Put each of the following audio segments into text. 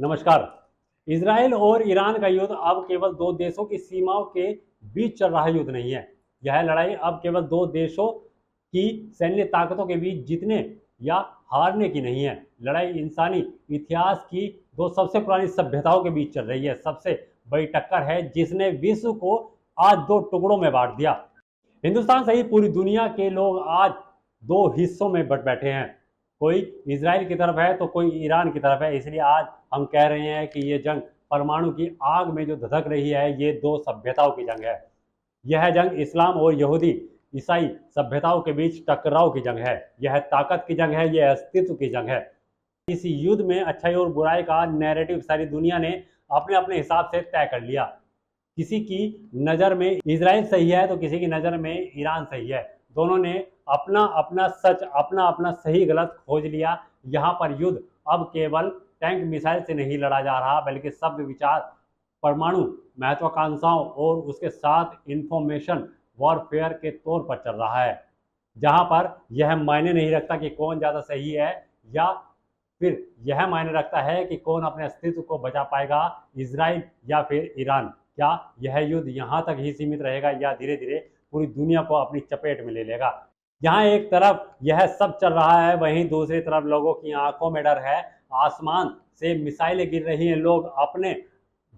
नमस्कार। इजराइल और ईरान का युद्ध अब केवल दो देशों की सीमाओं के बीच चल रहा युद्ध नहीं है। यह लड़ाई अब केवल दो देशों की सैन्य ताकतों के बीच जीतने या हारने की नहीं है। लड़ाई इंसानी इतिहास की दो सबसे पुरानी सभ्यताओं के बीच चल रही है। सबसे बड़ी टक्कर है जिसने विश्व को आज दो टुकड़ों में बांट दिया। हिंदुस्तान सहित पूरी दुनिया के लोग आज दो हिस्सों में बट बैठे हैं। कोई इजराइल की तरफ है तो कोई ईरान की तरफ है। इसलिए आज हम कह रहे हैं कि ये जंग परमाणु की आग में जो धधक रही है, ये दो सभ्यताओं की जंग है। यह जंग इस्लाम और यहूदी ईसाई सभ्यताओं के बीच टकराव की जंग है। यह ताकत की जंग है, यह अस्तित्व की जंग है। इस युद्ध में अच्छाई और बुराई का नैरेटिव सारी दुनिया ने अपने अपने हिसाब से तय कर लिया। किसी की नज़र में इजराइल सही है तो किसी की नज़र में ईरान सही है। दोनों ने अपना अपना सच, अपना अपना सही गलत खोज लिया। यहाँ पर युद्ध अब केवल टैंक मिसाइल से नहीं लड़ा जा रहा, बल्कि शब्द विचार, परमाणु महत्वाकांक्षाओं और उसके साथ इंफॉर्मेशन वॉरफेयर के तौर पर चल रहा है। जहाँ पर यह मायने नहीं रखता कि कौन ज़्यादा सही है, या फिर यह मायने रखता है कि कौन अपने अस्तित्व को बचा पाएगा, इजराइल या फिर ईरान। क्या यह युद्ध यहाँ तक ही सीमित रहेगा या धीरे धीरे पूरी दुनिया को अपनी चपेट में ले लेगा? यहाँ एक तरफ यह सब चल रहा है, वहीं दूसरी तरफ लोगों की आंखों में डर है। आसमान से मिसाइलें गिर रही हैं, लोग अपने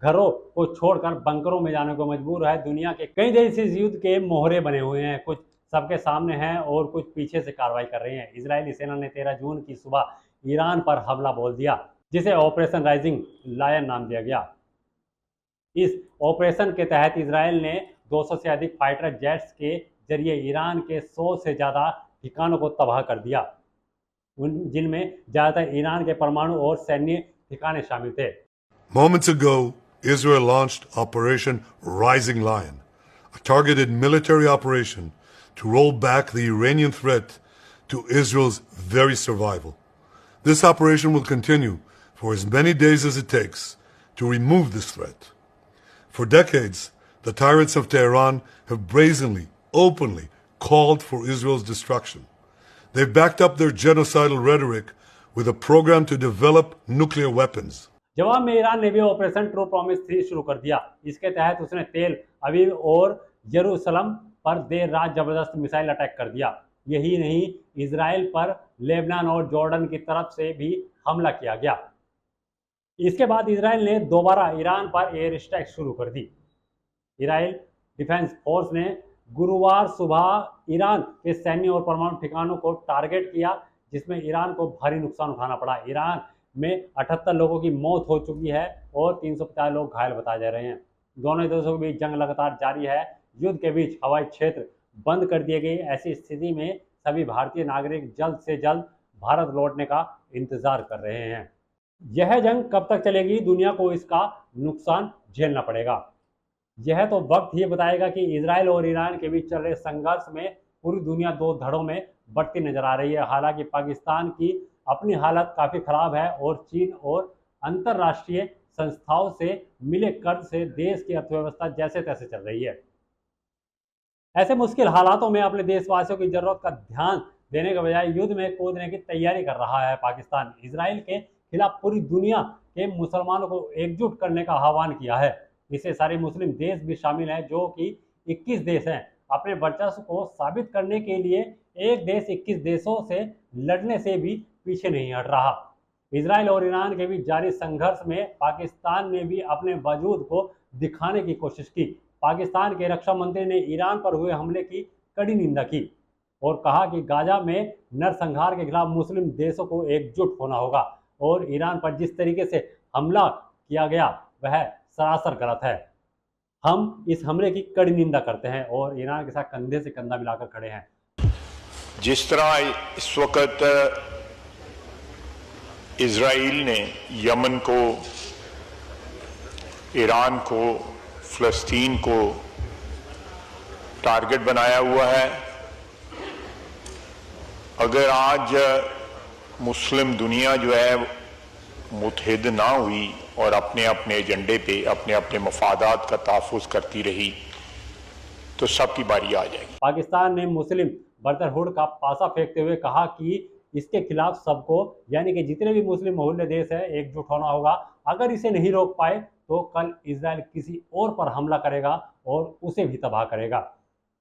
घरों को छोड़कर बंकरों में जाने को मजबूर है। दुनिया के कई देश इस युद्ध के मोहरे बने हुए हैं, कुछ सबके सामने हैं और कुछ पीछे से कार्रवाई कर रहे हैं। इजरायली सेना ने 13 जून की सुबह ईरान पर हमला बोल दिया, जिसे ऑपरेशन राइजिंग लायन नाम दिया गया। इस ऑपरेशन के तहत इजराइल ने 200 से अधिक फाइटर जेट्स के जरिए ईरान के 100 से ज़्यादा ठिकानों को तबाह कर दिया, जिनमें ज़्यादातर ईरान के परमाणु और सैन्य ठिकाने शामिल थे। Moments ago, Israel launched Operation Rising Lion, a targeted military operation to roll back the Iranian threat to Israel's very survival. This operation will continue for as many days as it takes to remove this threat. For decades, the tyrants of Tehran have brazenly, openly called for Israel's destruction. They've backed up their genocidal rhetoric with a program to develop nuclear weapons. जवाब में Iran ने भी operation true promise 3 शुरू कर दिया। इसके तहत उसने तेल अवीव और यरूशलेम पर देर रात जबरदस्त मिसाइल अटैक कर दिया। यही नहीं, इजराइल पर लेबनान और जॉर्डन की तरफ से भी हमला किया गया। इसके बाद इजराइल ने दोबारा ईरान पर एयर स्ट्राइक शुरू कर दी। इजराइल डिफेंस फोर्स ने गुरुवार सुबह ईरान के सैन्य और परमाणु ठिकानों को टारगेट किया, जिसमें ईरान को भारी नुकसान उठाना पड़ा। ईरान में 78 लोगों की मौत हो चुकी है और 350 लोग घायल बताए जा रहे हैं। दोनों देशों के बीच जंग लगातार जारी है। युद्ध के बीच हवाई क्षेत्र बंद कर दिए गए। ऐसी स्थिति में सभी भारतीय नागरिक जल्द से जल्द भारत लौटने का इंतजार कर रहे हैं। यह जंग कब तक चलेगी, दुनिया को इसका नुकसान झेलना पड़ेगा। यह तो वक्त ही बताएगा कि इजराइल और ईरान के बीच चल रहे संघर्ष में पूरी दुनिया दो धड़ों में बढ़ती नजर आ रही है। हालांकि पाकिस्तान की अपनी हालत काफ़ी खराब है और चीन और अंतर्राष्ट्रीय संस्थाओं से मिले कर्ज से देश की अर्थव्यवस्था जैसे तैसे चल रही है। ऐसे मुश्किल हालातों में अपने देशवासियों की जरूरत का ध्यान देने के बजाय युद्ध में कूदने की तैयारी कर रहा है। पाकिस्तान इजराइल के खिलाफ पूरी दुनिया के मुसलमानों को एकजुट करने का आह्वान किया है। इससे सारे मुस्लिम देश भी शामिल हैं, जो कि 21 देश हैं। अपने वर्चस्व को साबित करने के लिए एक देश 21 देशों से लड़ने से भी पीछे नहीं हट रहा। इजराइल और ईरान के बीच जारी संघर्ष में पाकिस्तान ने भी अपने वजूद को दिखाने की कोशिश की। पाकिस्तान के रक्षा मंत्री ने ईरान पर हुए हमले की कड़ी निंदा की और कहा कि गाजा में नरसंहार के खिलाफ मुस्लिम देशों को एकजुट होना होगा और ईरान पर जिस तरीके से हमला किया गया वह सरासर गलत है। हम इस हमले की कड़ी निंदा करते हैं और ईरान के साथ कंधे से कंधा मिलाकर खड़े हैं। जिस तरह इस वक्त इजराइल ने यमन को, ईरान को, फ़लस्तीन को टारगेट बनाया हुआ है, अगर आज मुस्लिम दुनिया जो है मुत्तहिद ना हुई और अपने अपने एजेंडे पे अपने अपने मफादात का तहफ़्फ़ुज़ करती रही तो सबकी बारी आ जाएगी। पाकिस्तान ने मुस्लिम ब्रदरहुड का पासा फेंकते हुए कहा कि इसके खिलाफ सबको, यानी कि जितने भी मुस्लिम बहुल्य देश है, एकजुट होना होगा अगर इसे नहीं रोक पाए तो कल इजराइल किसी और पर हमला करेगा और उसे भी तबाह करेगा।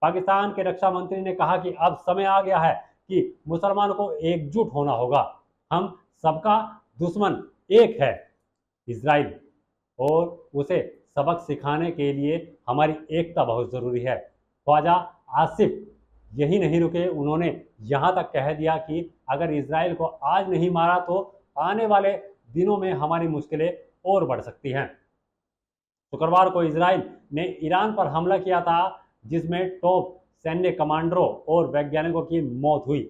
पाकिस्तान के रक्षा मंत्री ने कहा कि अब समय आ गया है कि मुसलमानों को एकजुट होना होगा। हम सबका दुश्मन एक है, इजराइल, और उसे सबक सिखाने के लिए हमारी एकता बहुत ज़रूरी है। ख्वाजा आसिफ यही नहीं रुके, उन्होंने यहाँ तक कह दिया कि अगर इजराइल को आज नहीं मारा तो आने वाले दिनों में हमारी मुश्किलें और बढ़ सकती हैं। शुक्रवार को इजराइल ने ईरान पर हमला किया था, जिसमें टॉप सैन्य कमांडरों और वैज्ञानिकों की मौत हुई।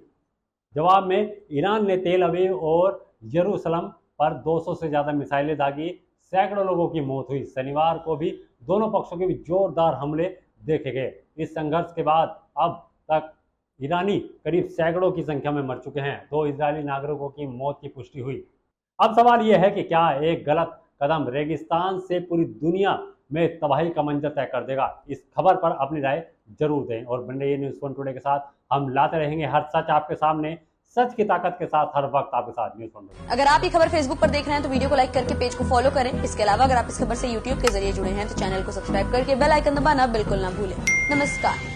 जवाब में ईरान ने तेल अवीव और यरूशलेम पर 200 से ज़्यादा मिसाइलें दागी, सैकड़ों लोगों की मौत हुई। शनिवार को भी दोनों पक्षों के भी जोरदार हमले देखे गए। इस संघर्ष के बाद अब तक ईरानी करीब सैकड़ों की संख्या में मर चुके हैं। 2 इजरायली नागरिकों की मौत की पुष्टि हुई। अब सवाल यह है कि क्या एक गलत कदम रेगिस्तान से पूरी दुनिया में तबाही का मंजर तय कर देगा? इस खबर पर अपनी राय जरूर दें और बने रहिए न्यूज़ 1 टुडे के साथ। हम लाते रहेंगे हर सच आपके सामने, सच की ताकत के साथ, हर वक्त आपके साथ न्यूज़ 1 टुडे। अगर आप ये खबर फेसबुक पर देख रहे हैं तो वीडियो को लाइक करके पेज को फॉलो करें। इसके अलावा अगर आप इस खबर से यूट्यूब के जरिए जुड़े हैं तो चैनल को सब्सक्राइब करके बेल आइकन दबाना बिल्कुल ना भूलें। नमस्कार।